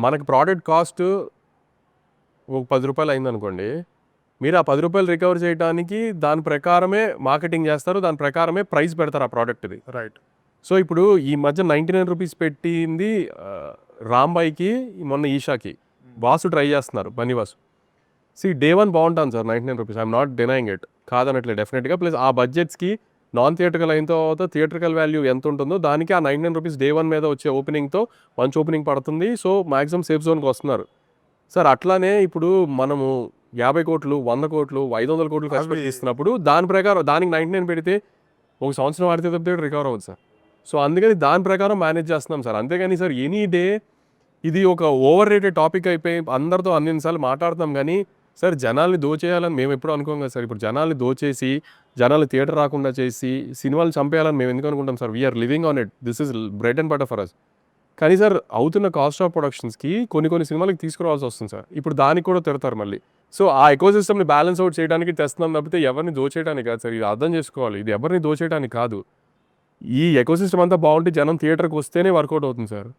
మనకి product cost ఒక 10 రూపాయలు అయిందనుకోండి, మీరు ఆ 10 రూపాయలు రికవర్ చేయడానికి దాని ప్రకారమే మార్కెటింగ్ చేస్తారు, దాని ప్రకారమే ప్రైస్ పెడతారు ఆ ప్రోడక్ట్ది. రైట్. సో ఇప్పుడు ఈ మధ్య 99 రూపీస్ పెట్టింది రాంబాయికి, మొన్న ఈషాకి వాసు ట్రై చేస్తున్నారు, బనీవాసు. డే వన్ బాగుంటాను sir 99 rupees, I'm not denying it, కాదనట్లేదు డెఫినెట్గా. ప్లస్ ఆ బడ్జెట్స్కి నాన్ థియేటర్కల్ అయిన తర్వాత థియేటర్కల్ వాల్యూ ఎంత ఉంటుందో దానికి ఆ 99 రూపీస్ డే వన్ మీద వచ్చే ఓపెనింగ్తో మంచి ఓపెనింగ్ పడుతుంది. సో మ్యాక్సిమం సేఫ్ జోన్కి వస్తున్నారు సార్. అట్లానే ఇప్పుడు మనము 50 కోట్లు, 100 కోట్లు, 500 కోట్లు ఖర్చు చేస్తున్నప్పుడు దాని ప్రకారం దానికి 99 పెడితే ఒక సంవత్సరం ఆడితే తప్పితే రికవర్ అవ్వదు సార్. సో అందుకని దాని ప్రకారం మేనేజ్ చేస్తున్నాం సార్. అంతేగాని సార్ ఎనీ డే ఇది ఒక ఓవర్ రేటెడ్ టాపిక్ అయిపోయి అందరితో అన్నిసార్లు మాట్లాడుతాం కానీ సార్ జనాల్ని దోచేయాలని మేము ఎప్పుడు అనుకోం కదా సార్. ఇప్పుడు జనాల్ని దోచేసి జనాలు థియేటర్ రాకుండా చేసి సినిమాలు చంపేయాలని మేము ఎందుకు అనుకుంటాం sir? We are living on it, this is bread and butter for us. కానీ సార్ అవుతున్న కాస్ట్ ఆఫ్ ప్రొడక్షన్స్కి కొన్ని సినిమాలకి తీసుకురావాల్సి వస్తుంది సార్. ఇప్పుడు దానికి కూడా తిడతారు మళ్ళీ. సో ఆ ఎకో సిస్టమ్ని బ్యాలెన్స్ అవుట్ చేయడానికి తెస్తున్నాం తప్పితే ఎవరిని దోచేయడానికి కాదు సార్. ఇది అర్థం చేసుకోవాలి, ఇది ఎవరిని దోచేయడానికి కాదు. ఈ ఎకో సిస్టమ్ అంతా బాగుంటే జనం థియేటర్కి వస్తేనే వర్కౌట్ అవుతుంది సార్.